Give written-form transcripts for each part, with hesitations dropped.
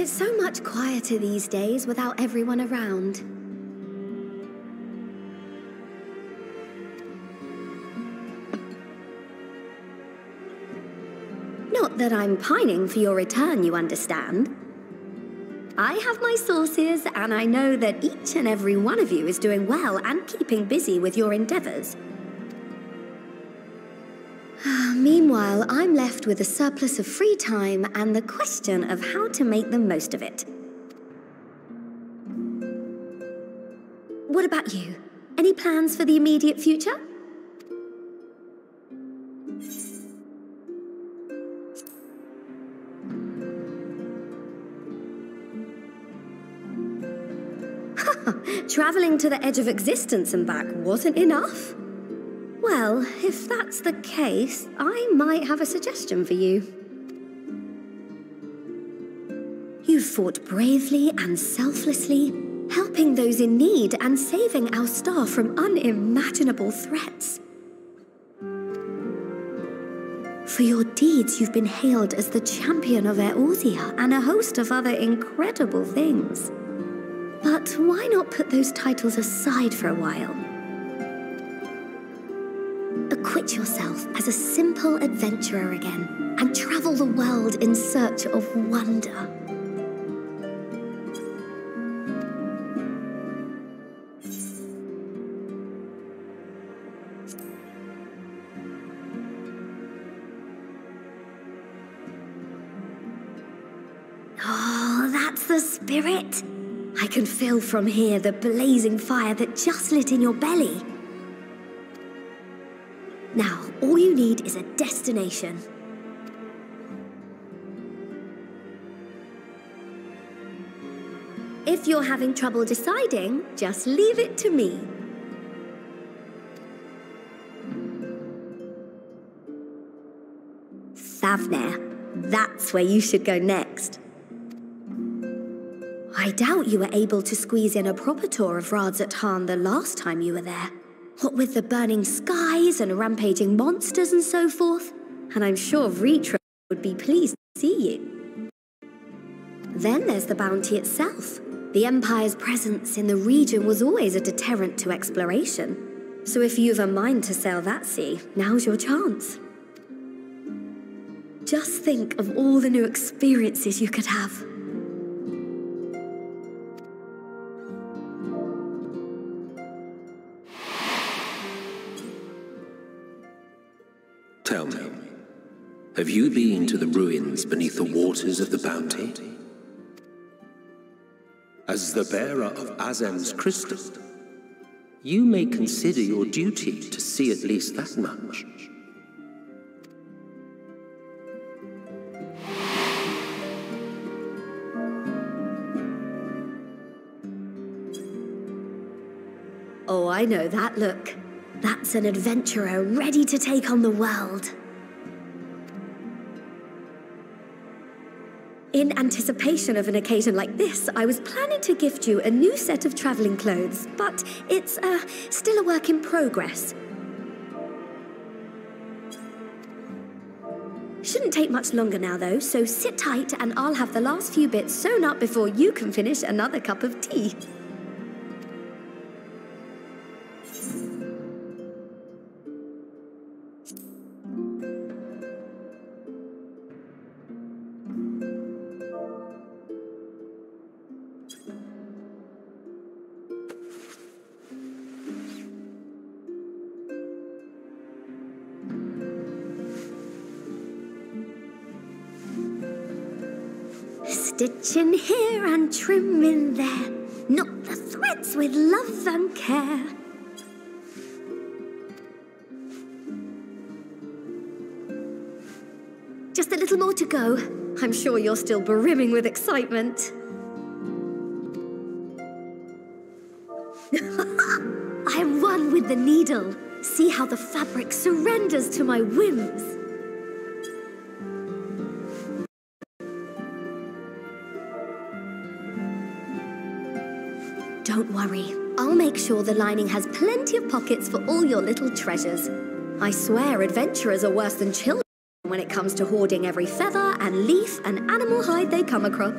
It's so much quieter these days without everyone around. Not that I'm pining for your return, you understand. I have my sources, and I know that each and every one of you is doing well and keeping busy with your endeavors. Meanwhile, I'm left with a surplus of free time and the question of how to make the most of it. What about you? Any plans for the immediate future? Traveling to the edge of existence and back wasn't enough? Well, if that's the case, I might have a suggestion for you. You've fought bravely and selflessly, helping those in need and saving our star from unimaginable threats. For your deeds, you've been hailed as the champion of Eorzea and a host of other incredible things. But why not put those titles aside for a while? Acquit yourself as a simple adventurer again and travel the world in search of wonder. Oh, that's the spirit! I can feel from here the blazing fire that just lit in your belly. Now, all you need is a destination. If you're having trouble deciding, just leave it to me. Thavnair, that's where you should go next. I doubt you were able to squeeze in a proper tour of Alzadaal the last time you were there. What with the burning skies and rampaging monsters and so forth. And I'm sure Retra would be pleased to see you. Then there's the bounty itself. The Empire's presence in the region was always a deterrent to exploration. So if you've a mind to sail that sea, now's your chance. Just think of all the new experiences you could have. Tell me, have you been to the ruins beneath the waters of the bounty? As the bearer of Azem's crystal, you may consider your duty to see at least that much. Oh, I know that look. That's an adventurer ready to take on the world. In anticipation of an occasion like this, I was planning to gift you a new set of traveling clothes, but it's still a work in progress. Shouldn't take much longer now, though, so sit tight and I'll have the last few bits sewn up before you can finish another cup of tea. Stitch in here and trim in there, knot the threads with love and care. Just a little more to go. I'm sure you're still brimming with excitement. I'm one with the needle. See how the fabric surrenders to my whims. Don't worry, I'll make sure the lining has plenty of pockets for all your little treasures. I swear adventurers are worse than children when it comes to hoarding every feather and leaf and animal hide they come across.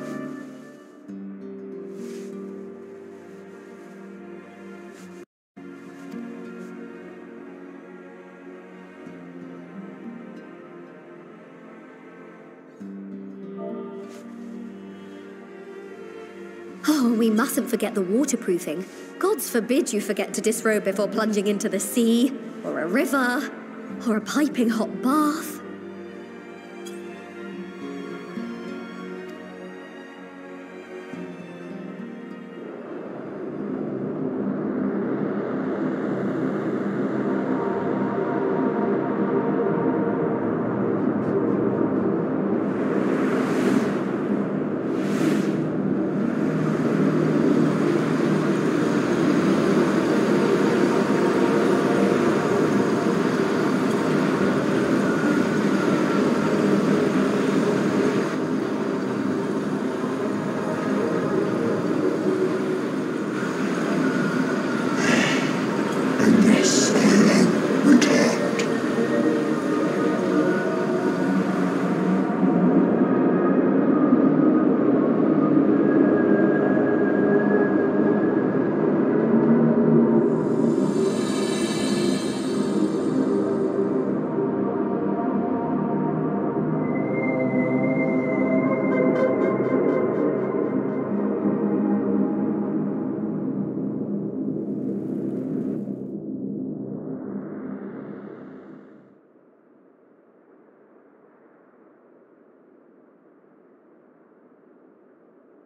Oh, we mustn't forget the waterproofing. Gods forbid you forget to disrobe before plunging into the sea, or a river, or a piping hot bath.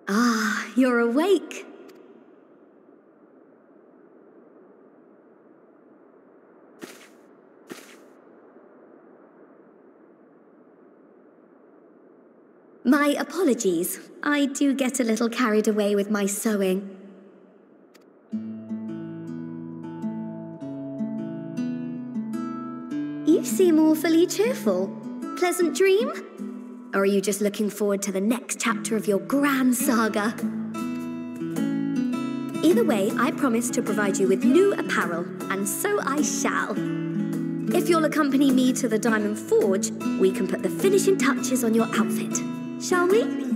Ah, you're awake. My apologies. I do get a little carried away with my sewing. You seem awfully cheerful. Pleasant dream? Or are you just looking forward to the next chapter of your grand saga? Either way, I promise to provide you with new apparel, and so I shall. If you'll accompany me to the Diamond Forge, we can put the finishing touches on your outfit. Shall we?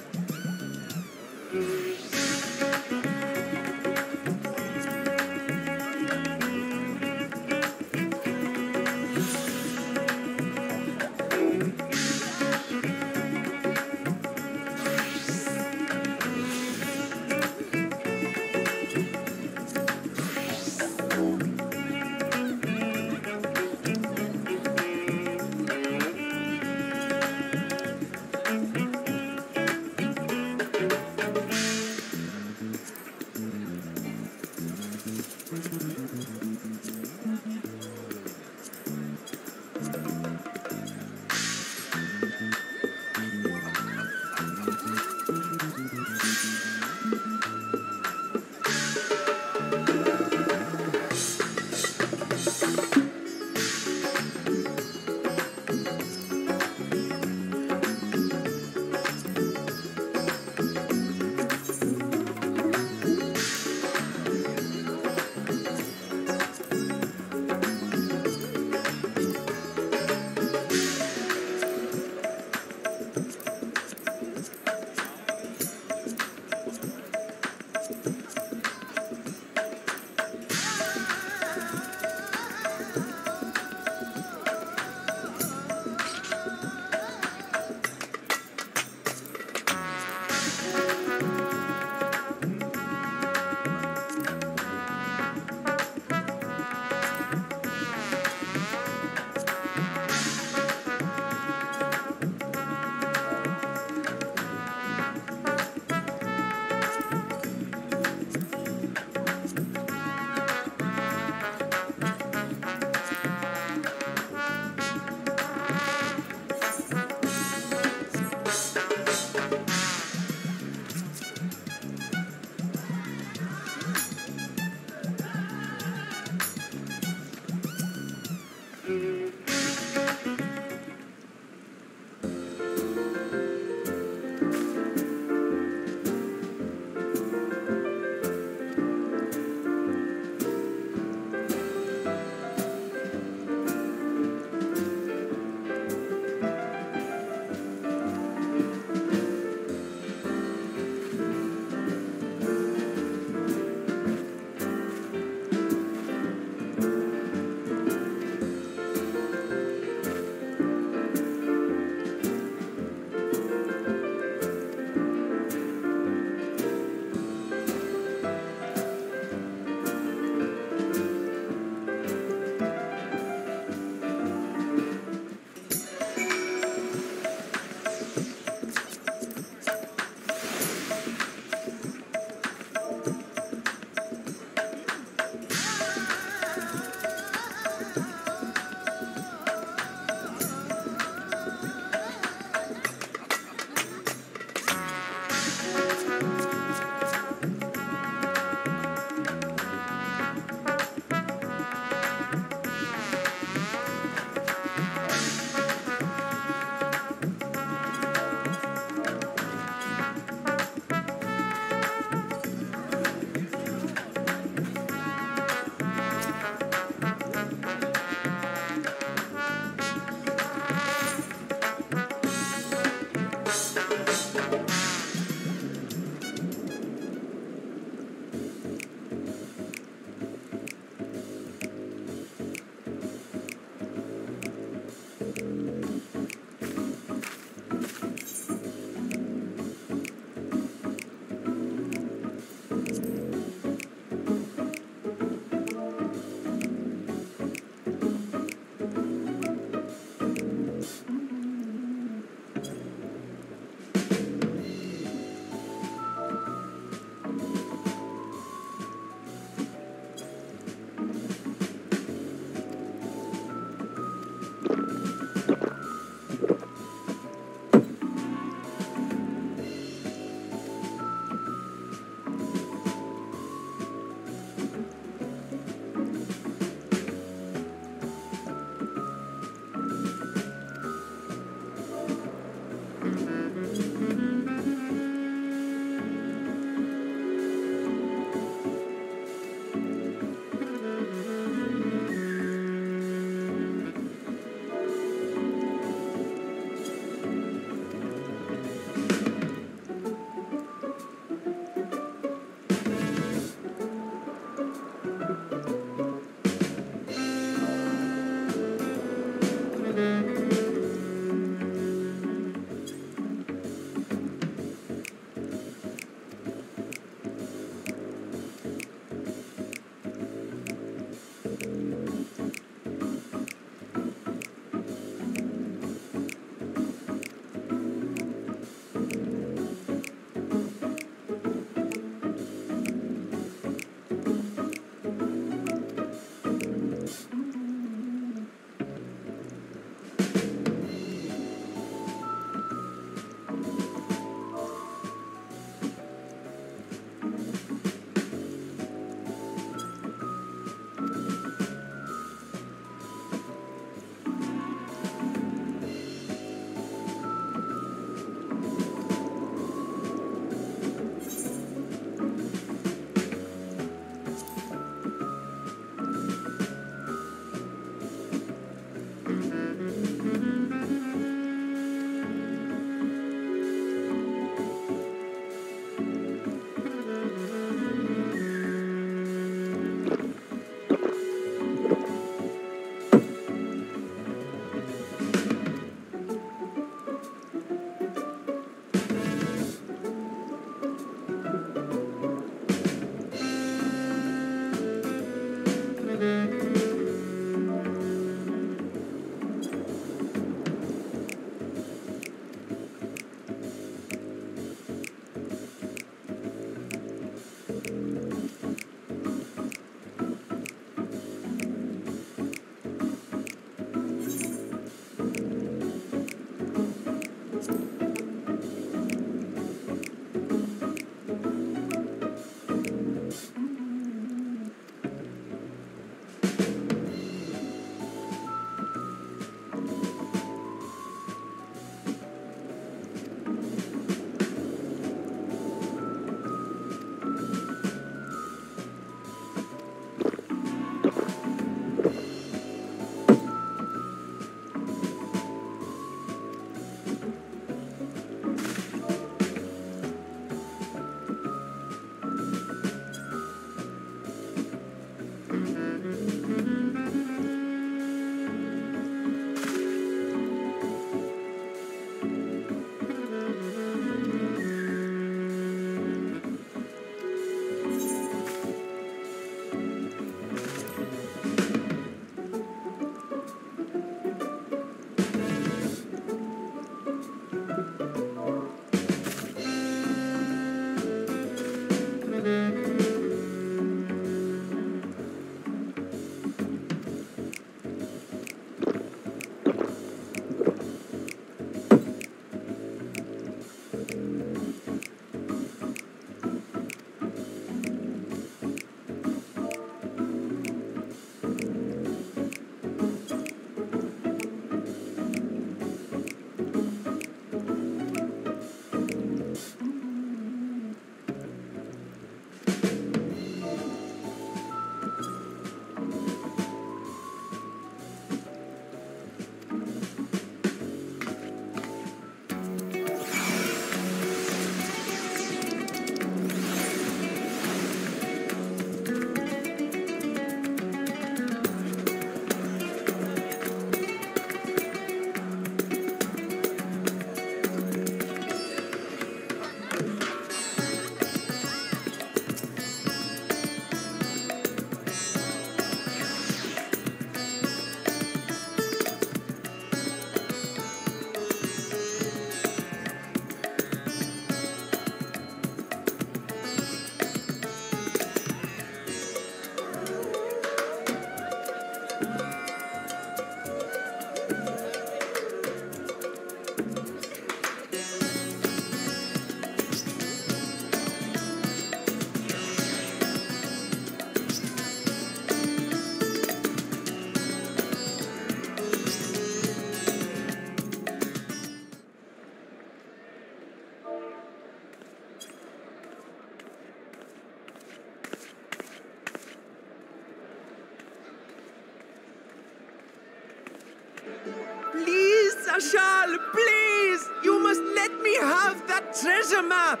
treasure map!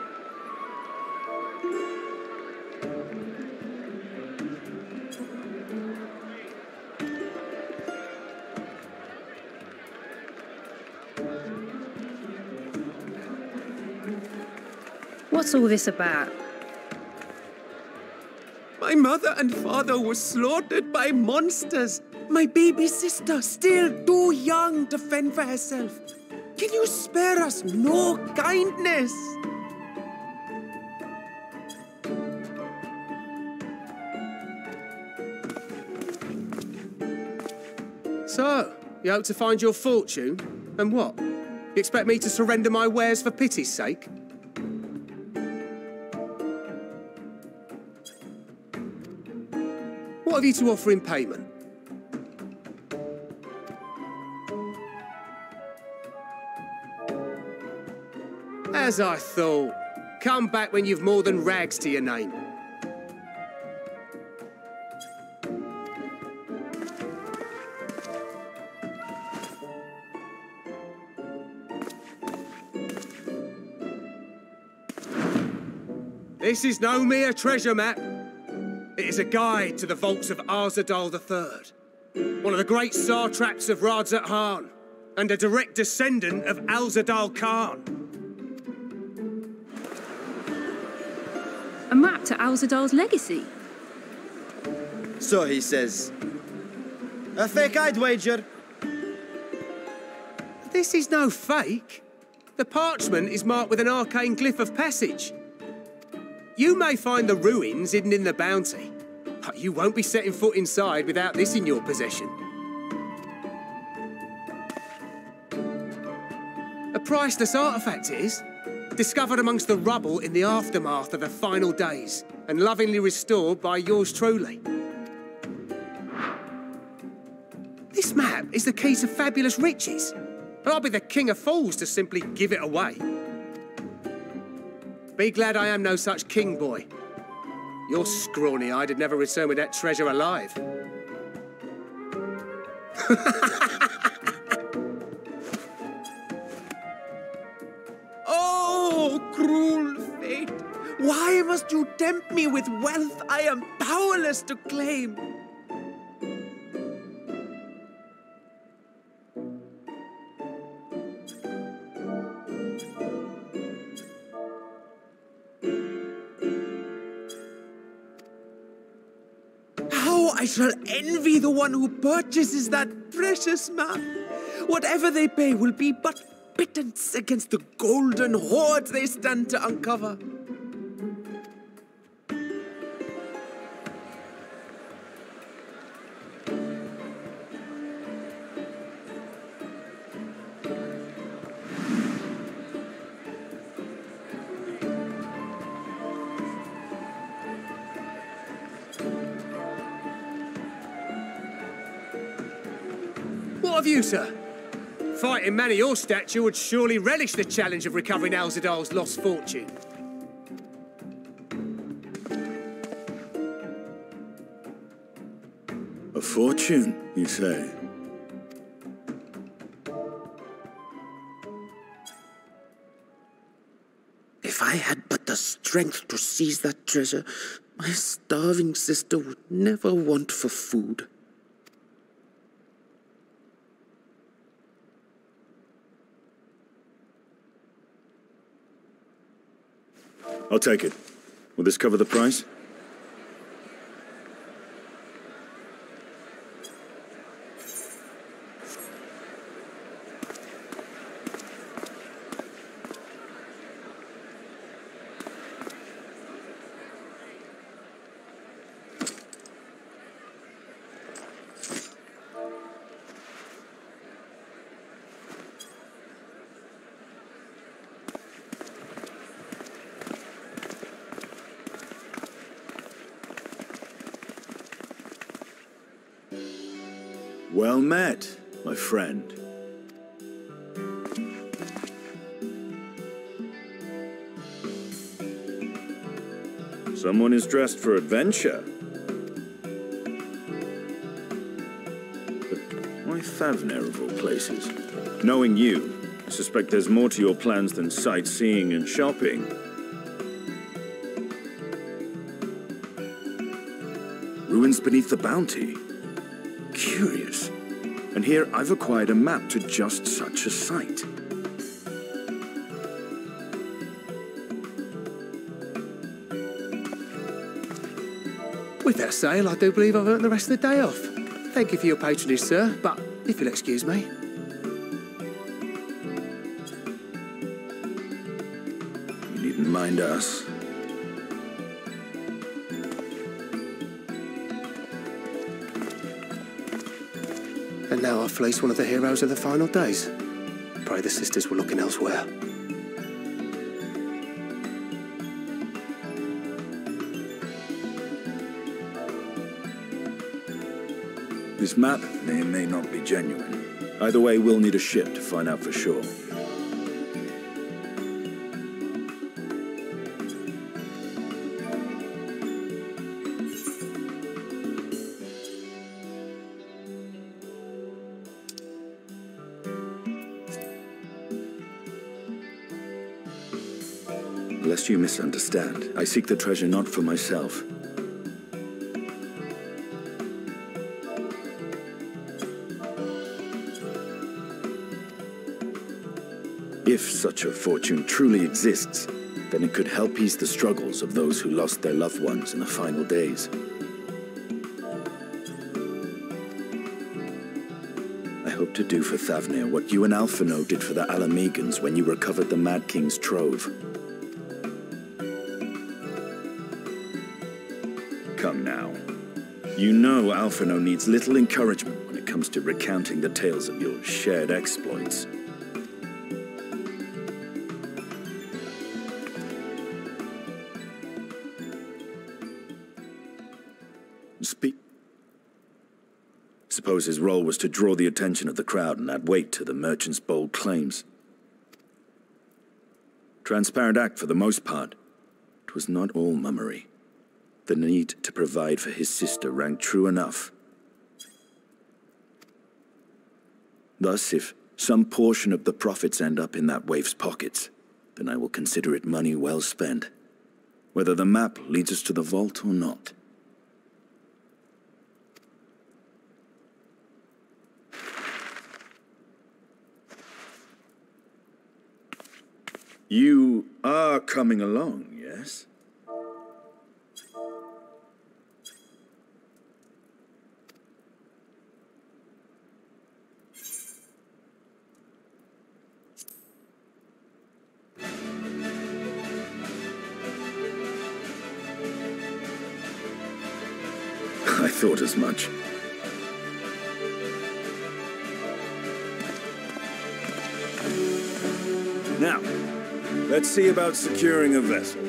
What's all this about? My mother and father were slaughtered by monsters. My baby sister, still too young to fend for herself. Can you spare us no kindness? So, you hope to find your fortune? And what? You expect me to surrender my wares for pity's sake? What have you to offer in payment? As I thought. Come back when you've more than rags to your name. This is no mere treasure map. It is a guide to the vaults of Alzadaal III, one of the great satraps of Radzat-Han, and a direct descendant of Alzadaal Khan. A map to Alzadaal's legacy? So he says. A fake, I'd wager. This is no fake. The parchment is marked with an arcane glyph of passage. You may find the ruins hidden in the bounty, but you won't be setting foot inside without this in your possession. A priceless artifact it is, discovered amongst the rubble in the aftermath of the final days, and lovingly restored by yours truly. This map is the key to fabulous riches, and I'll be the king of fools to simply give it away. Be glad I am no such king, boy. Your scrawny-eyed had never return with that treasure alive. Oh, cruel fate! Why must you tempt me with wealth I am powerless to claim? I shall envy the one who purchases that precious map. Whatever they pay will be but pittance against the golden hoards they stand to uncover. What of you, sir? Fighting man of your stature would surely relish the challenge of recovering Alzadaal's lost fortune. A fortune, you say? If I had but the strength to seize that treasure, my starving sister would never want for food. I'll take it. Will this cover the price? Well met, my friend. Someone is dressed for adventure. But why Favner of all places? Knowing you, I suspect there's more to your plans than sightseeing and shopping. Ruins beneath the Bounty. Curious. And here I've acquired a map to just such a site. With that sale, I do believe I've earned the rest of the day off. Thank you for your patronage, sir, but if you'll excuse me. You needn't mind us. And now I've fleeced one of the heroes of the final days. Pray the sisters were looking elsewhere. This map may or may not be genuine. Either way, we'll need a ship to find out for sure. Lest you misunderstand, I seek the treasure not for myself. If such a fortune truly exists, then it could help ease the struggles of those who lost their loved ones in the final days. I hope to do for Thavnir what you and Alphino did for the Alamegans when you recovered the Mad King's trove. Come now. You know Alphino needs little encouragement when it comes to recounting the tales of your shared exploits. Suppose his role was to draw the attention of the crowd and add weight to the merchant's bold claims. Transparent act for the most part. It was not all mummery. The need to provide for his sister rang true enough. Thus, if some portion of the profits end up in that waif's pockets, then I will consider it money well spent, whether the map leads us to the vault or not. You are coming along, yes? I thought as much. Now, let's see about securing a vessel.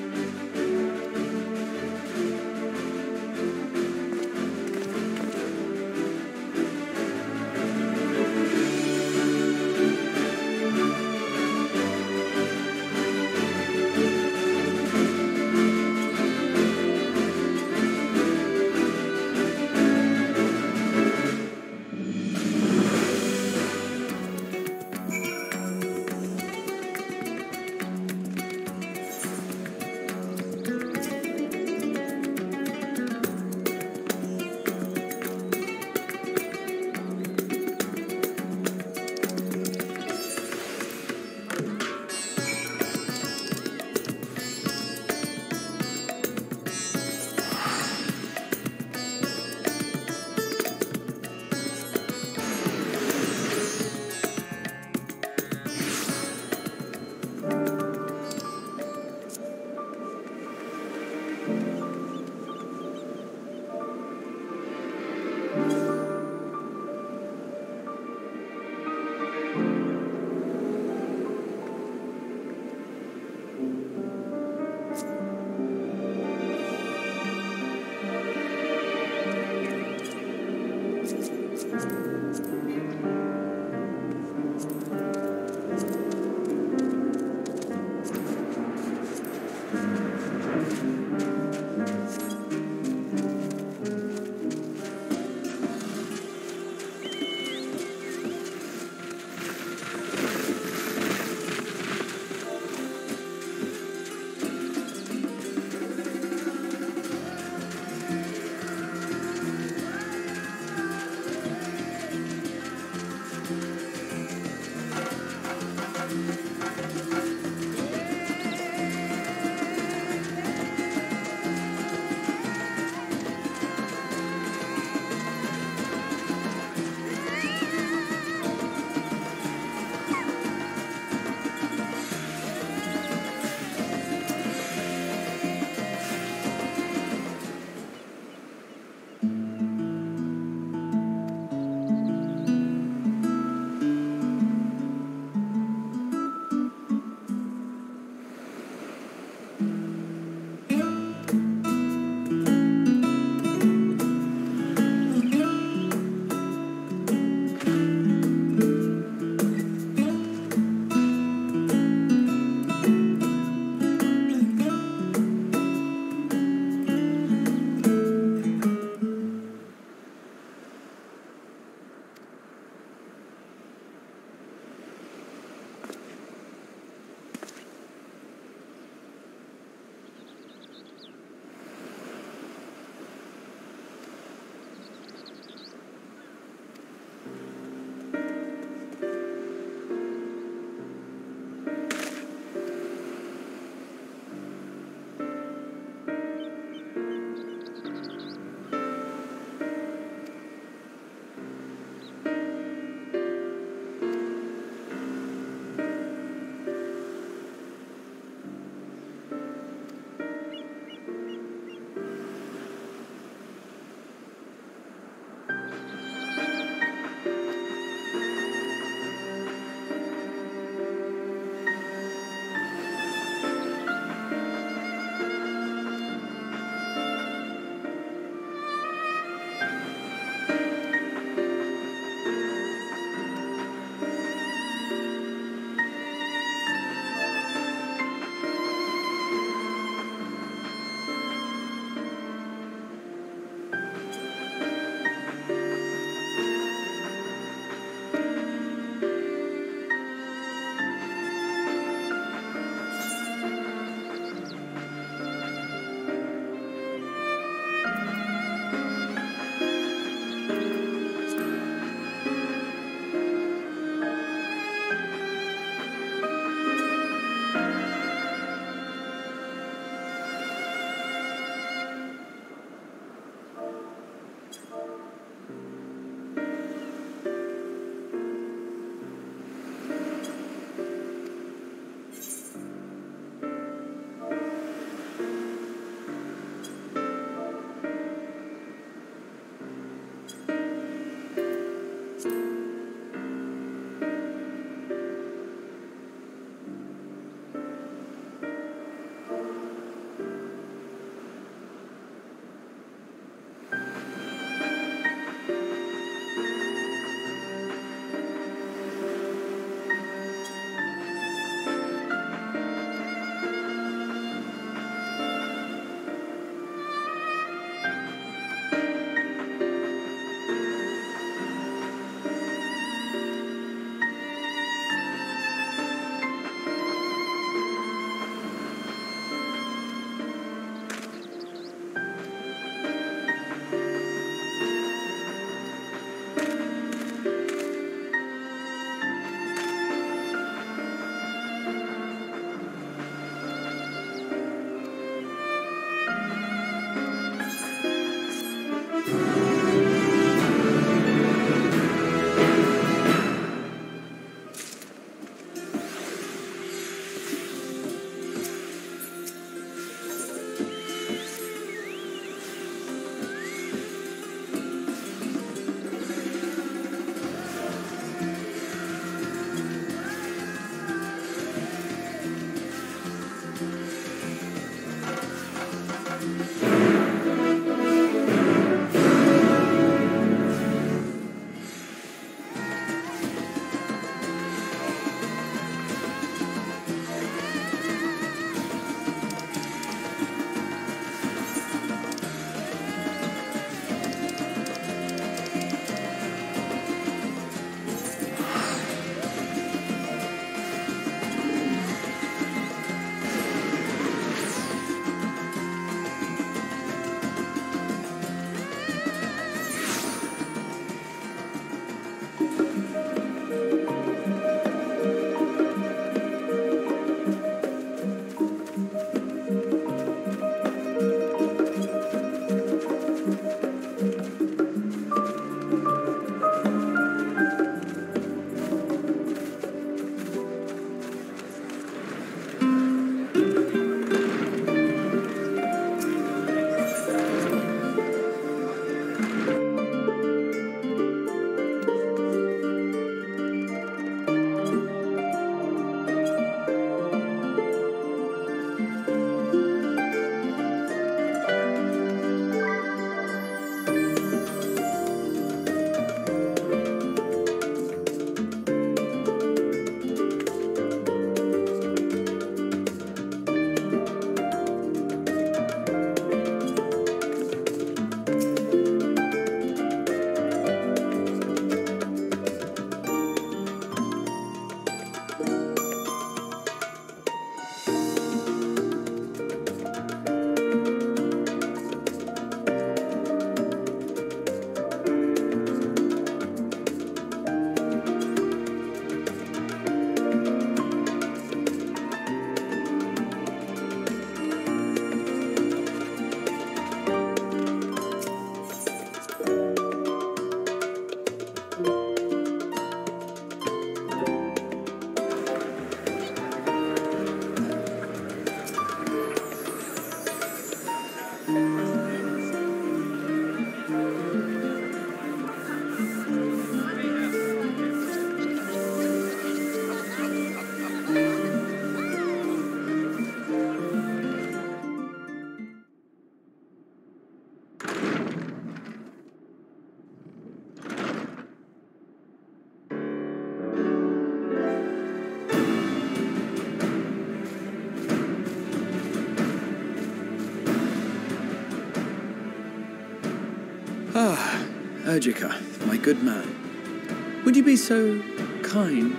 Ah, Urgica, my good man. Would you be so kind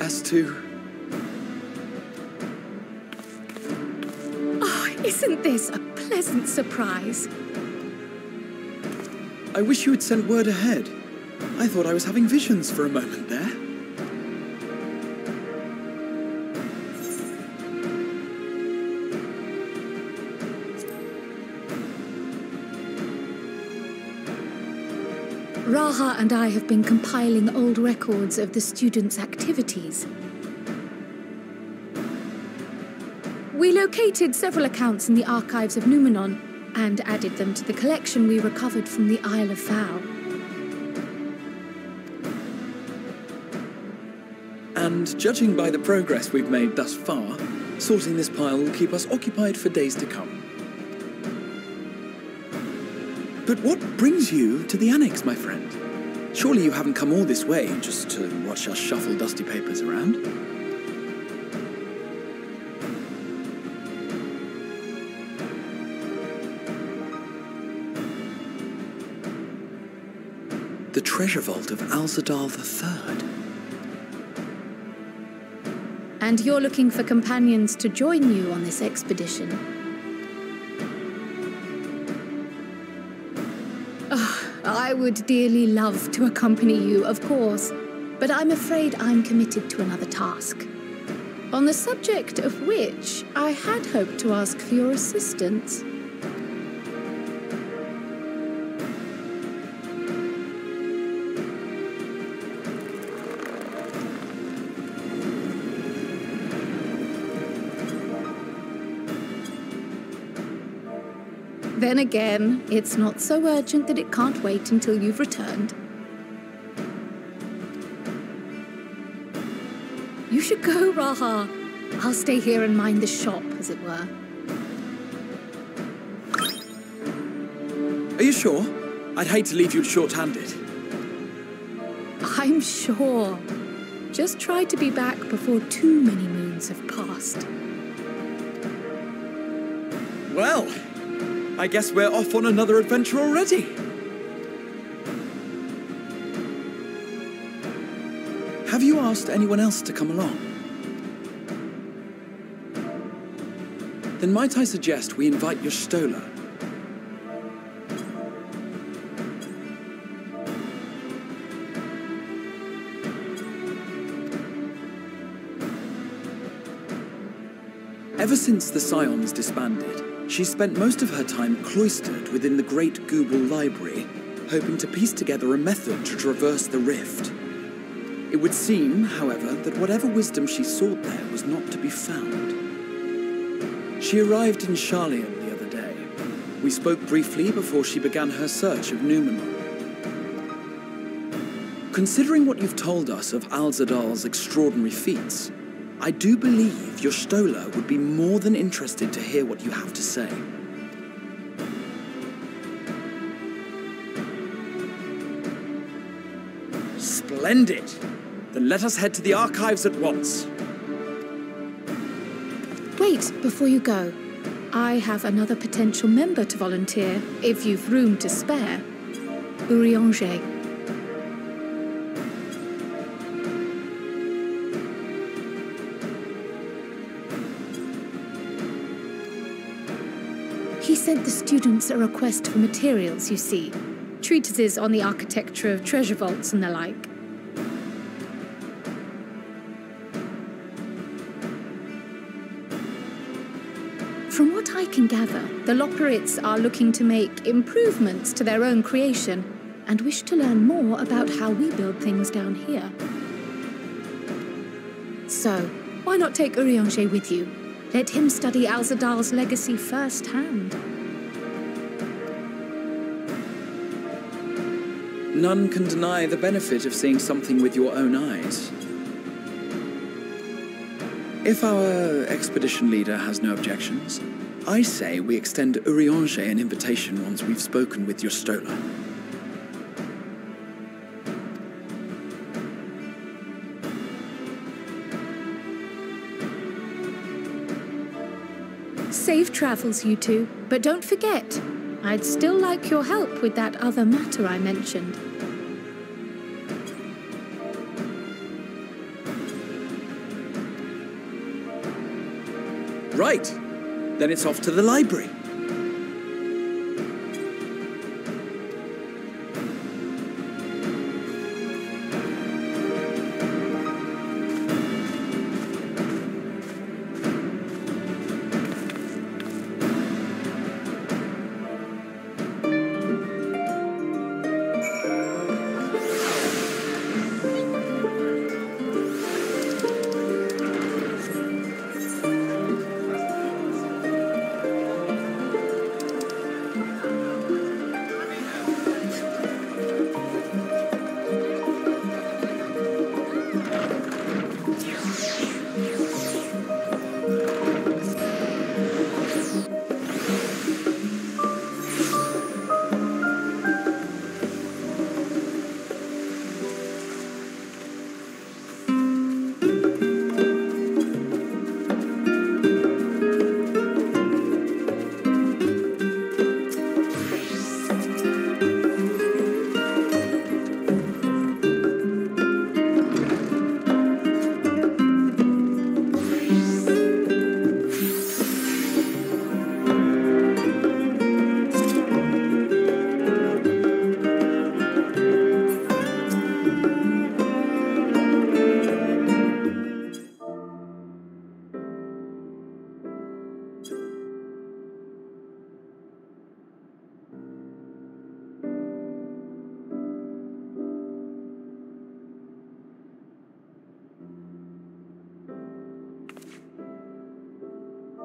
as to... Oh, isn't this a pleasant surprise? I wish you had sent word ahead. I thought I was having visions for a moment there. Raha and I have been compiling old records of the students' activities. We located several accounts in the archives of Numenon and added them to the collection we recovered from the Isle of Fowl. And judging by the progress we've made thus far, sorting this pile will keep us occupied for days to come. But what brings you to the Annex, my friend? Surely you haven't come all this way just to watch us shuffle dusty papers around? The treasure vault of Alzadaal III. And you're looking for companions to join you on this expedition. I would dearly love to accompany you, of course, but I'm afraid I'm committed to another task. On the subject of which I had hoped to ask for your assistance. Then again, it's not so urgent that it can't wait until you've returned. You should go, Raha. I'll stay here and mind the shop, as it were. Are you sure? I'd hate to leave you short-handed. I'm sure. Just try to be back before too many moons have passed. Well, I guess we're off on another adventure already. Have you asked anyone else to come along? Then might I suggest we invite your Stola? Ever since the Scions disbanded, she spent most of her time cloistered within the Great Google Library, hoping to piece together a method to traverse the rift. It would seem, however, that whatever wisdom she sought there was not to be found. She arrived in Charlian the other day. We spoke briefly before she began her search of Numenon. Considering what you've told us of Alzadaal's extraordinary feats, I do believe your Stola would be more than interested to hear what you have to say. Splendid! Then let us head to the archives at once. Wait, before you go. I have another potential member to volunteer, if you've room to spare. Urianger. He sent the students a request for materials, you see. Treatises on the architecture of treasure vaults and the like. From what I can gather, the Lockerites are looking to make improvements to their own creation and wish to learn more about how we build things down here. So, why not take Urianger with you? Let him study Alzadaal's legacy firsthand. None can deny the benefit of seeing something with your own eyes. If our expedition leader has no objections, I say we extend Urianger an invitation once we've spoken with your Stola. Safe travels, you two. But don't forget, I'd still like your help with that other matter I mentioned. Right. Then it's off to the library.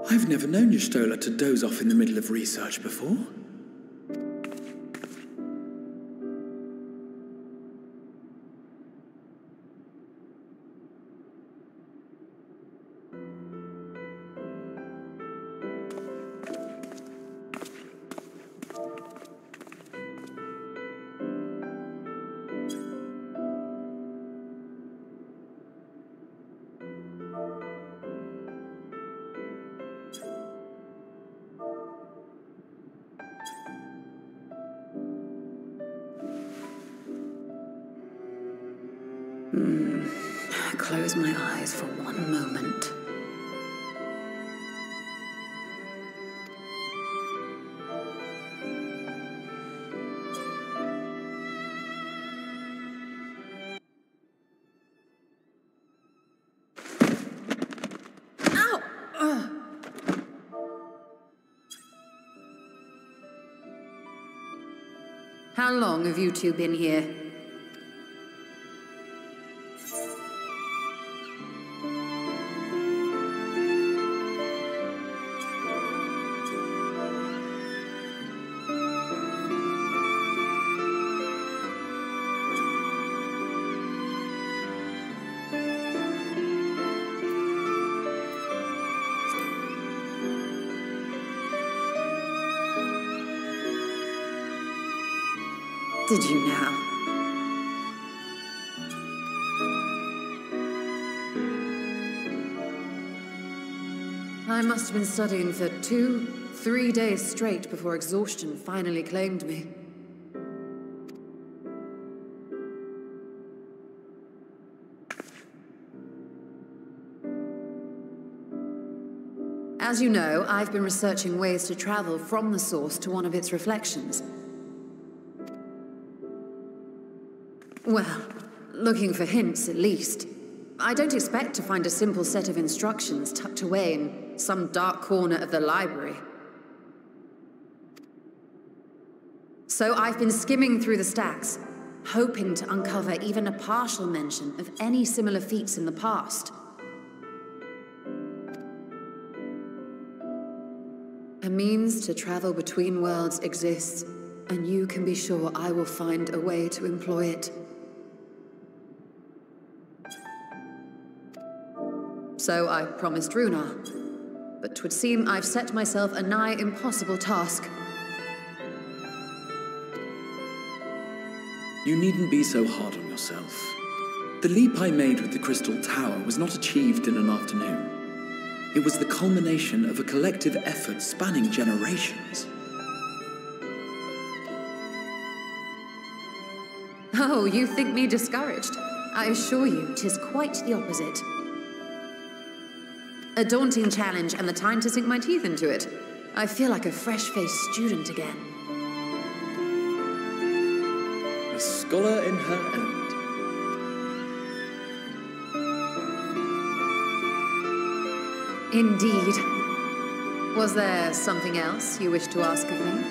I've never known Y'shtola to doze off in the middle of research before. Close my eyes for one moment. Ow! How long have you two been here? Did you now? I must have been studying for 2-3 days straight before exhaustion finally claimed me. As you know, I've been researching ways to travel from the source to one of its reflections. Well, looking for hints at least. I don't expect to find a simple set of instructions tucked away in some dark corner of the library. So I've been skimming through the stacks, hoping to uncover even a partial mention of any similar feats in the past. A means to travel between worlds exists, and you can be sure I will find a way to employ it. So I promised Runar, but 'twould seem I've set myself a nigh impossible task. You needn't be so hard on yourself. The leap I made with the Crystal Tower was not achieved in an afternoon. It was the culmination of a collective effort spanning generations. Oh, you think me discouraged? I assure you, 'tis quite the opposite. A daunting challenge and the time to sink my teeth into it. I feel like a fresh-faced student again. A scholar in her element. Indeed. Was there something else you wished to ask of me?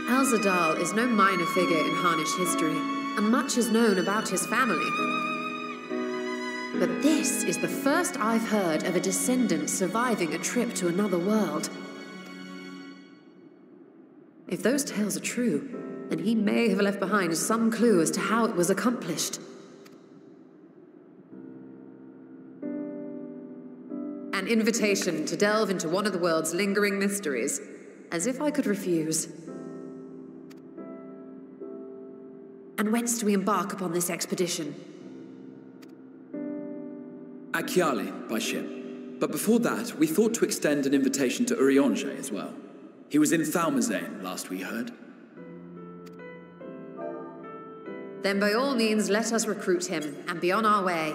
Alzadaal is no minor figure in Harnish history, and much is known about his family. But this is the first I've heard of a descendant surviving a trip to another world. If those tales are true, then he may have left behind some clue as to how it was accomplished. An invitation to delve into one of the world's lingering mysteries. As if I could refuse. And whence do we embark upon this expedition? Achiali, by ship. But before that, we thought to extend an invitation to Urianger as well. He was in Thalmazane, last we heard. Then by all means, let us recruit him, and be on our way.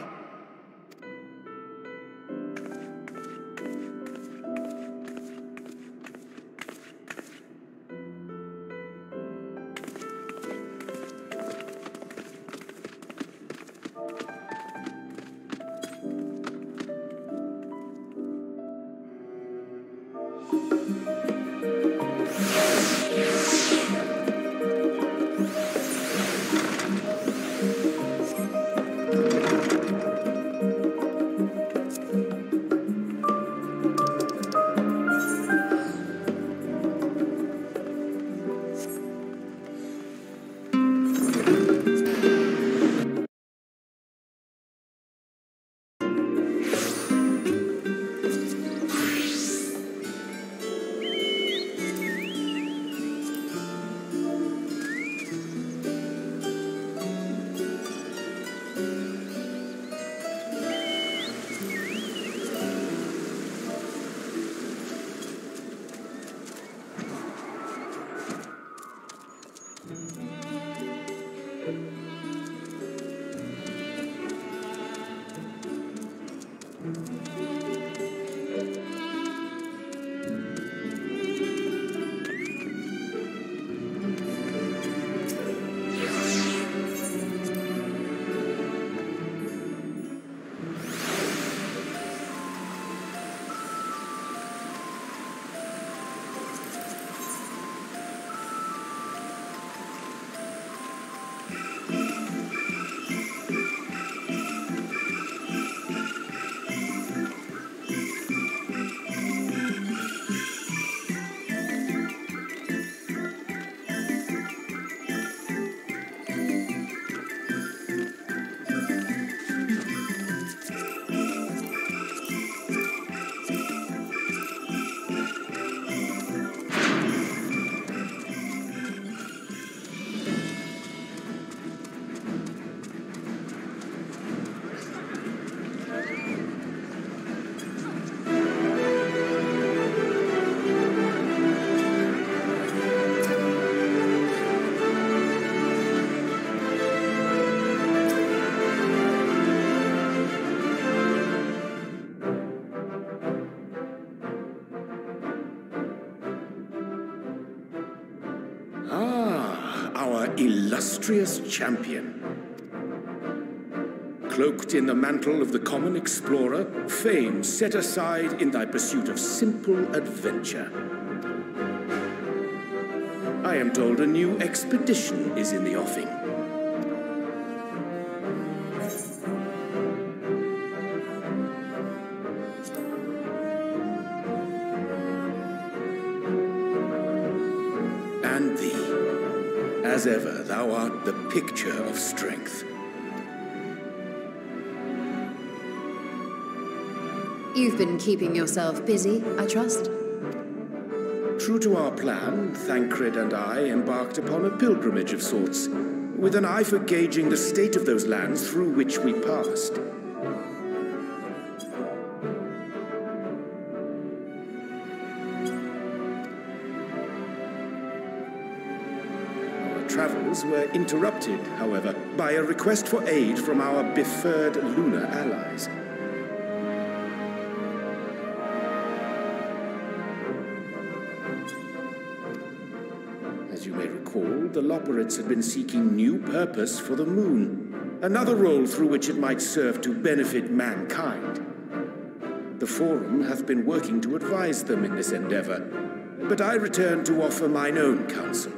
Illustrious champion. Cloaked in the mantle of the common explorer, fame set aside in thy pursuit of simple adventure. I am told a new expedition is in the offing. And thee. As ever, thou art the picture of strength. You've been keeping yourself busy, I trust? True to our plan, Thancred and I embarked upon a pilgrimage of sorts, with an eye for gauging the state of those lands through which we passed. travels were interrupted, however, by a request for aid from our befurred lunar allies. As you may recall, the Loperids had been seeking new purpose for the moon, another role through which it might serve to benefit mankind. The Forum hath been working to advise them in this endeavor, but I return to offer mine own counsel.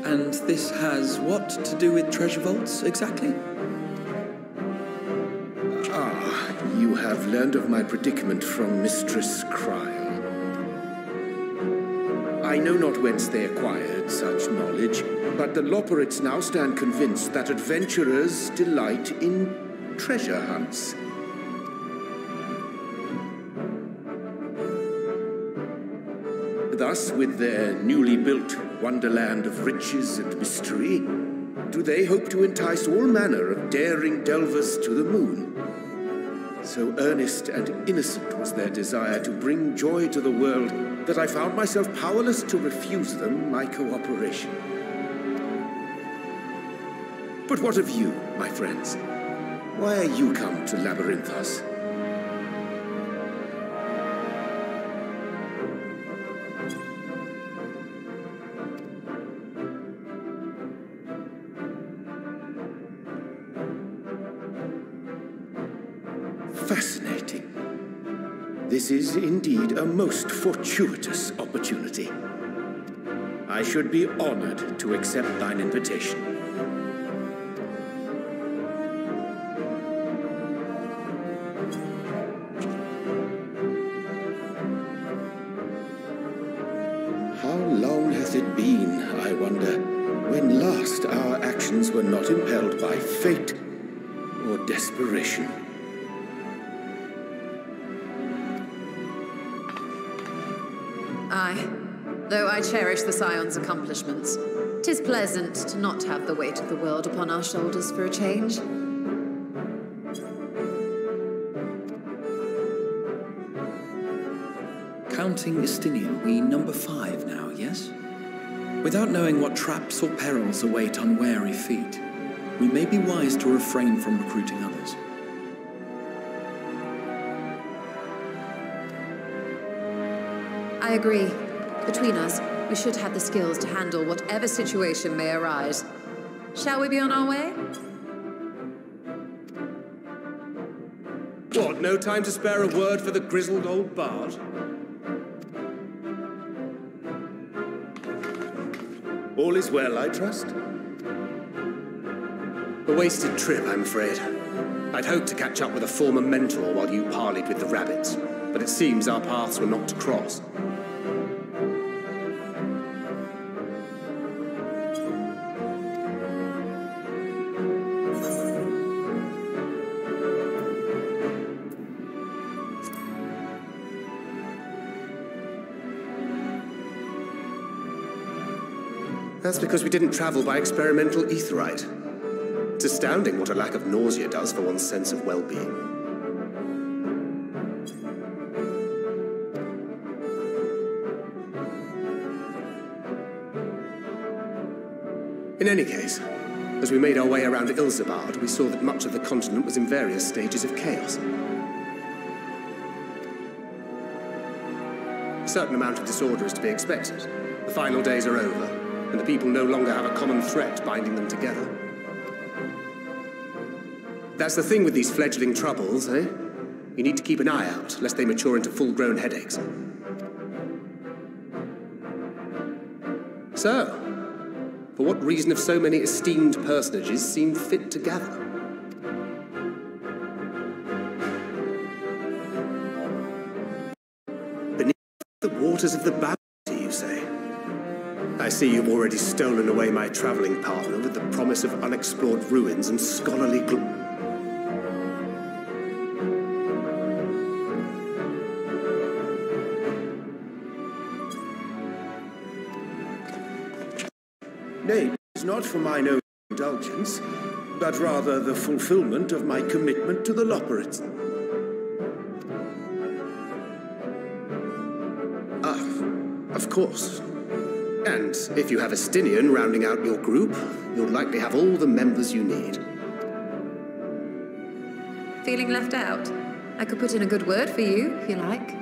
And this has what to do with treasure vaults, exactly? Ah, you have learned of my predicament from Mistress Crime. I know not whence they acquired such knowledge, but the Loperids now stand convinced that adventurers delight in treasure hunts. Thus, with their newly built wonderland of riches and mystery, do they hope to entice all manner of daring delvers to the moon. So earnest and innocent was their desire to bring joy to the world that I found myself powerless to refuse them my cooperation. But what of you, my friends? Why are you come to Labyrinthos? Fascinating. This is indeed a most fortuitous opportunity. I should be honored to accept thine invitation. How long hath it been, I wonder, when last our actions were not impelled by fate or desperation? Aye. Though I cherish the Scion's accomplishments, 'tis pleasant to not have the weight of the world upon our shoulders for a change. Counting Istinian, we number 5 now, yes? Without knowing what traps or perils await unwary feet, we may be wise to refrain from recruiting others. I agree. Between us, we should have the skills to handle whatever situation may arise. Shall we be on our way? What, no time to spare a word for the grizzled old bard? All is well, I trust? A wasted trip, I'm afraid. I'd hoped to catch up with a former mentor while you parleyed with the rabbits, but it seems our paths were not to cross. That's because we didn't travel by experimental etherite. It's astounding what a lack of nausea does for one's sense of well-being. In any case, as we made our way around Alzadaal, we saw that much of the continent was in various stages of chaos. A certain amount of disorder is to be expected. The final days are over, and the people no longer have a common threat binding them together. That's the thing with these fledgling troubles, eh? You need to keep an eye out, lest they mature into full-grown headaches. So, for what reason have so many esteemed personages seemed fit to gather? Beneath the waters of the bounty, you say? I see you've already stolen away my traveling partner with the promise of unexplored ruins and scholarly Nay, it is not for mine own indulgence, but rather the fulfillment of my commitment to the Loperids. Ah, of course. And if you have a Stinian rounding out your group, you'll likely have all the members you need. Feeling left out? I could put in a good word for you, if you like.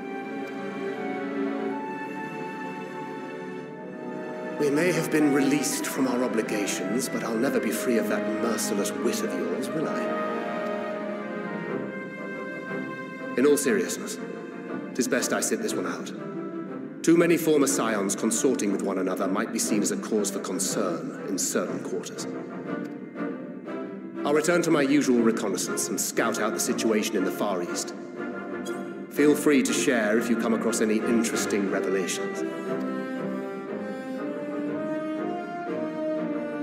We may have been released from our obligations, but I'll never be free of that merciless wit of yours, will I? In all seriousness, 'tis best I sit this one out. Too many former scions consorting with one another might be seen as a cause for concern in certain quarters. I'll return to my usual reconnaissance and scout out the situation in the Far East. Feel free to share if you come across any interesting revelations.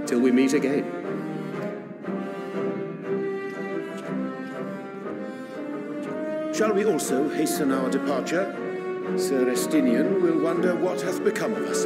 Till we meet again. Shall we also hasten our departure? Sir Estinian will wonder what hath become of us.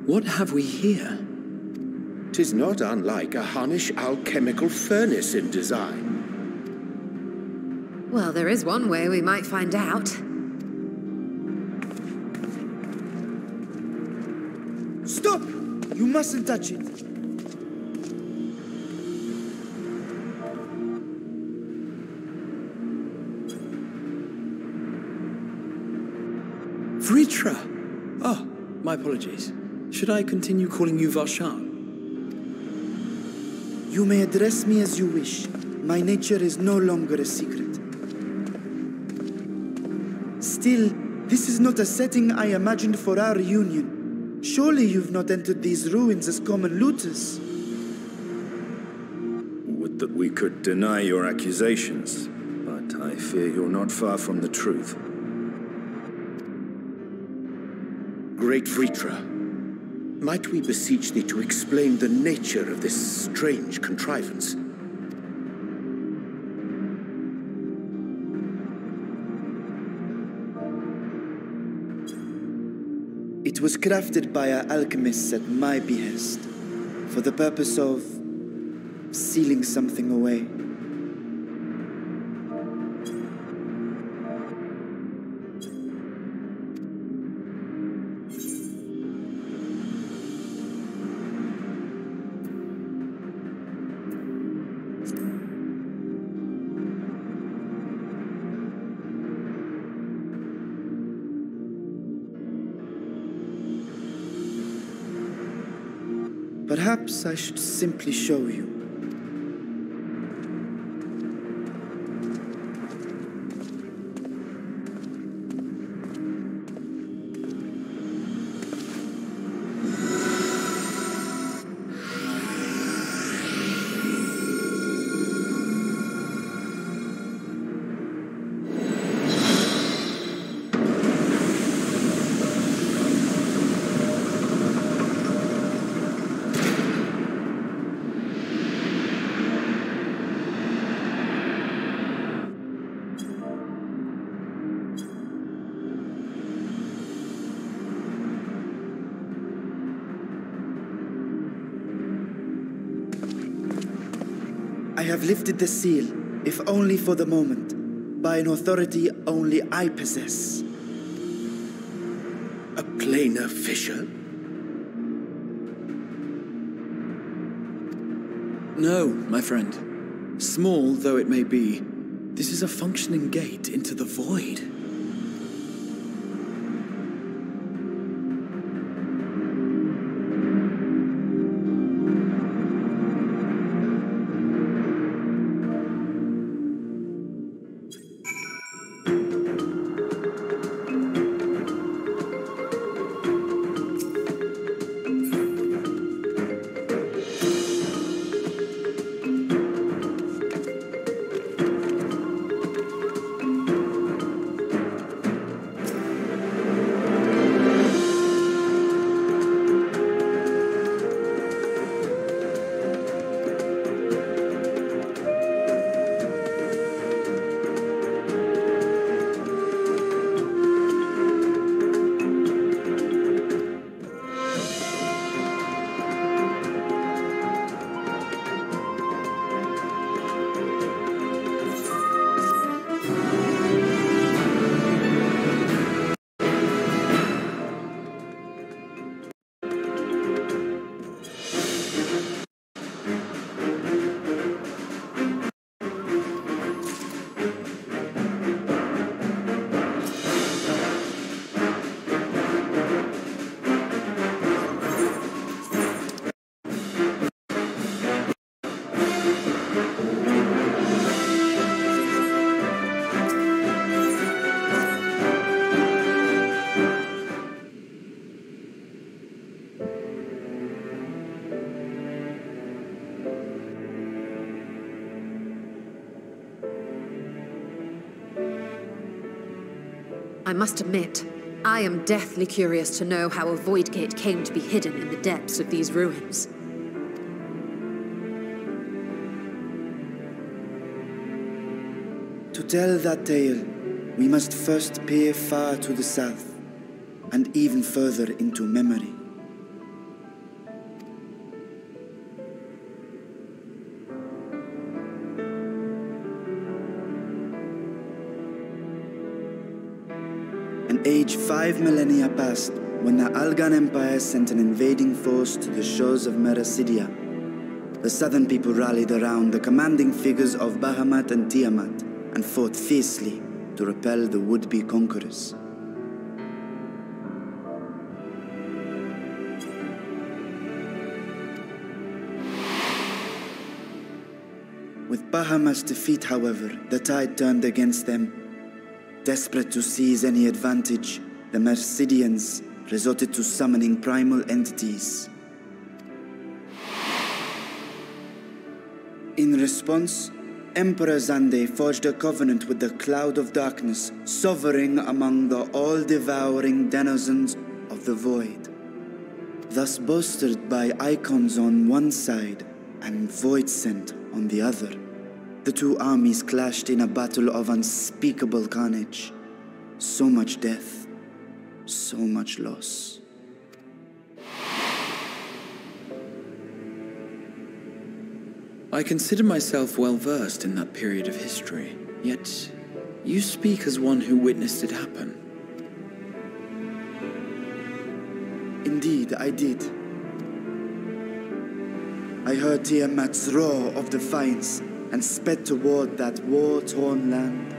What have we here? 'Tis not unlike a Hunnish alchemical furnace in design. Well, there is one way we might find out. Stop! You mustn't touch it. Vritra! Oh, my apologies. Should I continue calling you Varshan? You may address me as you wish. My nature is no longer a secret. Still, this is not a setting I imagined for our reunion. Surely you've not entered these ruins as common looters. Would that we could deny your accusations, but I fear you're not far from the truth. Great Vritra, might we beseech thee to explain the nature of this strange contrivance? It was crafted by our alchemists at my behest, for the purpose of sealing something away. Perhaps I should simply show you. I have lifted the seal, if only for the moment, by an authority only I possess. A planar fissure? No, my friend. Small though it may be, this is a functioning gate into the void. I must admit, I am deathly curious to know how a void gate came to be hidden in the depths of these ruins. To tell that tale, we must first peer far to the south, and even further into memory. An age 5 millennia passed when the Algan Empire sent an invading force to the shores of Merasidia. The southern people rallied around the commanding figures of Bahamut and Tiamat and fought fiercely to repel the would-be conquerors. With Bahamut's defeat, however, the tide turned against them. Desperate to seize any advantage, the Mercidians resorted to summoning primal entities. In response, Emperor Zande forged a covenant with the Cloud of Darkness, sovereign among the all-devouring denizens of the Void. Thus bolstered by icons on one side and Voidsent on the other, the two armies clashed in a battle of unspeakable carnage. So much death, so much loss. I consider myself well versed in that period of history, yet you speak as one who witnessed it happen. Indeed, I did. I heard Tiamat's roar of defiance and sped toward that war-torn land.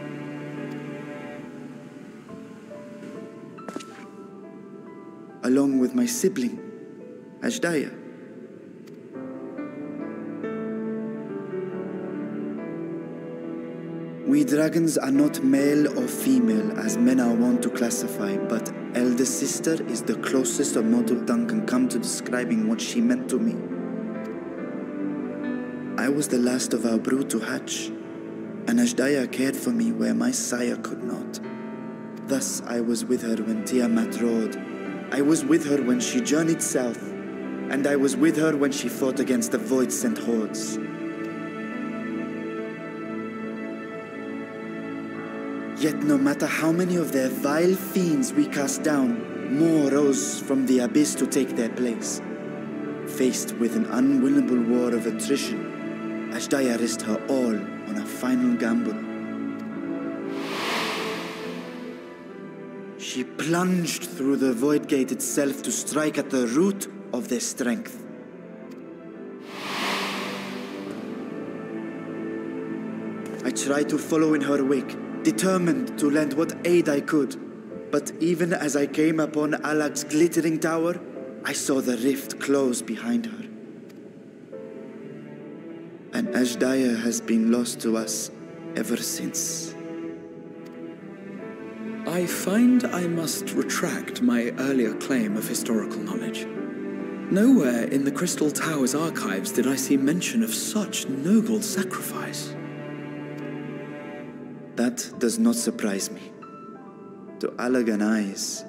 Along with my sibling, Ashdaya. We dragons are not male or female as men are wont to classify, but elder sister is the closest a mortal tongue can come to describing what she meant to me. I was the last of our brood to hatch, and Ashdaya cared for me where my sire could not. Thus I was with her when Tiamat roared. I was with her when she journeyed south, and I was with her when she fought against the Void-sent hordes. Yet no matter how many of their vile fiends we cast down, more rose from the abyss to take their place. Faced with an unwinnable war of attrition, Ashdaya risked her all on a final gamble. She plunged through the void gate itself to strike at the root of their strength. I tried to follow in her wake, determined to lend what aid I could. But even as I came upon Alag's glittering tower, I saw the rift close behind her. And Ashdaya has been lost to us ever since. I find I must retract my earlier claim of historical knowledge. Nowhere in the Crystal Tower's archives did I see mention of such noble sacrifice. That does not surprise me. To Allagan eyes,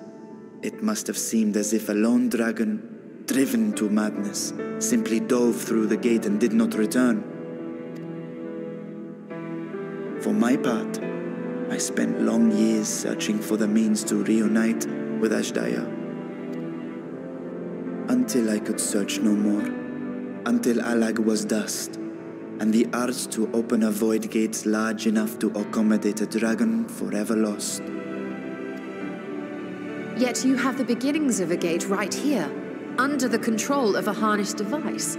it must have seemed as if a lone dragon, driven to madness, simply dove through the gate and did not return. For my part, I spent long years searching for the means to reunite with Ashdaya. Until I could search no more. Until Alag was dust, and the arts to open a void gate large enough to accommodate a dragon forever lost. Yet you have the beginnings of a gate right here, under the control of a harnessed device.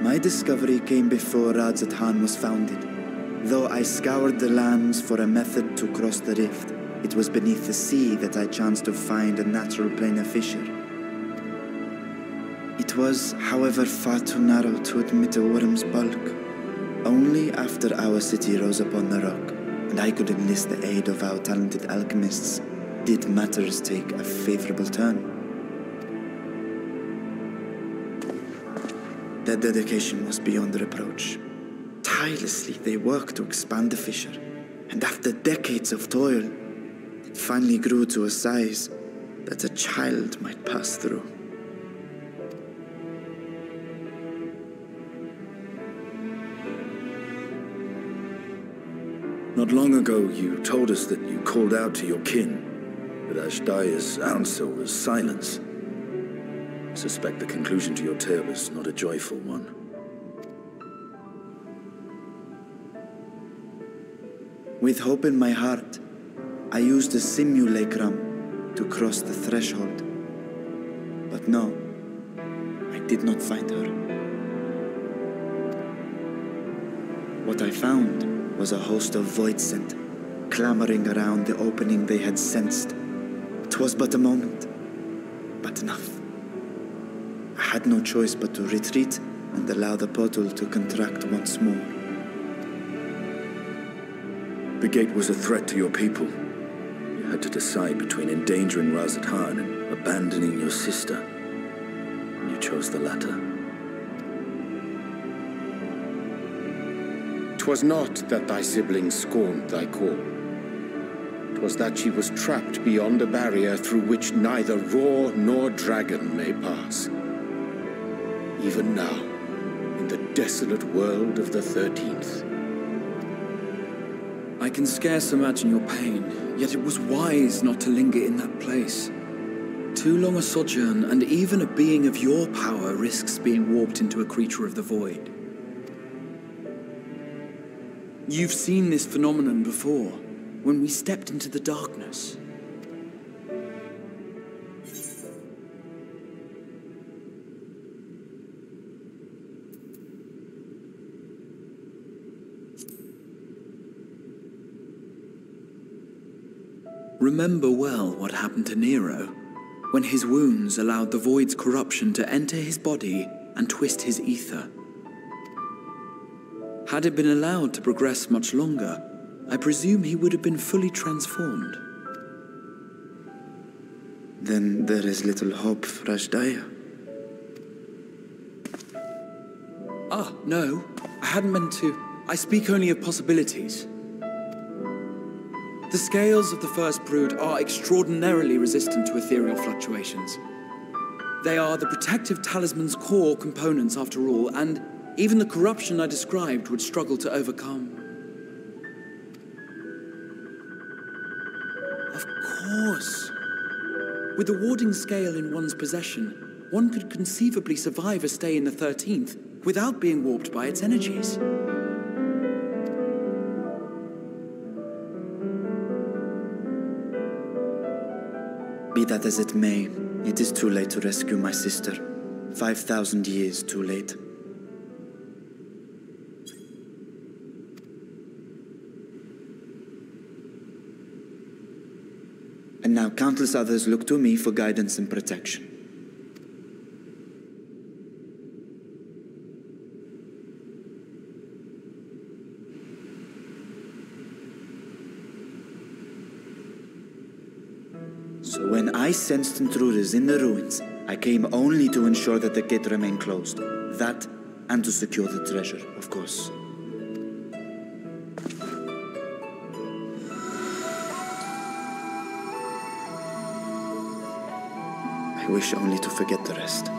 My discovery came before Alzadaal was founded. Though I scoured the lands for a method to cross the rift, it was beneath the sea that I chanced to find a natural planar fissure. It was, however, far too narrow to admit a worm's bulk. Only after our city rose upon the rock, and I could enlist the aid of our talented alchemists, did matters take a favorable turn. Their dedication was beyond reproach. Tirelessly they worked to expand the fissure, and after decades of toil, it finally grew to a size that a child might pass through. Not long ago, you told us that you called out to your kin, but Ashdaya's answer was silence. I suspect the conclusion to your tale is not a joyful one. With hope in my heart, I used a simulacrum to cross the threshold. But no, I did not find her. What I found was a host of void scent, clamoring around the opening they had sensed. 'Twas but a moment, but enough. I had no choice but to retreat and allow the portal to contract once more. The gate was a threat to your people. You had to decide between endangering Alzadaal and abandoning your sister. You chose the latter. 'Twas not that thy siblings scorned thy call. 'Twas that she was trapped beyond a barrier through which neither roar nor dragon may pass. Even now, in the desolate world of the 13th. I can scarce imagine your pain, yet it was wise not to linger in that place. Too long a sojourn, and even a being of your power risks being warped into a creature of the void. You've seen this phenomenon before, when we stepped into the darkness. Remember well what happened to Nero, when his wounds allowed the void's corruption to enter his body and twist his ether. Had it been allowed to progress much longer, I presume he would have been fully transformed. Then there is little hope for Alzadaal. Ah, no, I hadn't meant to. I speak only of possibilities. The scales of the first brood are extraordinarily resistant to ethereal fluctuations. They are the protective talisman's core components after all, and even the corruption I described would struggle to overcome. Of course. With the warding scale in one's possession, one could conceivably survive a stay in the 13th without being warped by its energies. Be that as it may, it is too late to rescue my sister. 5,000 years too late. And now countless others look to me for guidance and protection. So when I sensed intruders in the ruins, I came only to ensure that the gate remained closed. That, and to secure the treasure, of course. I wish only to forget the rest.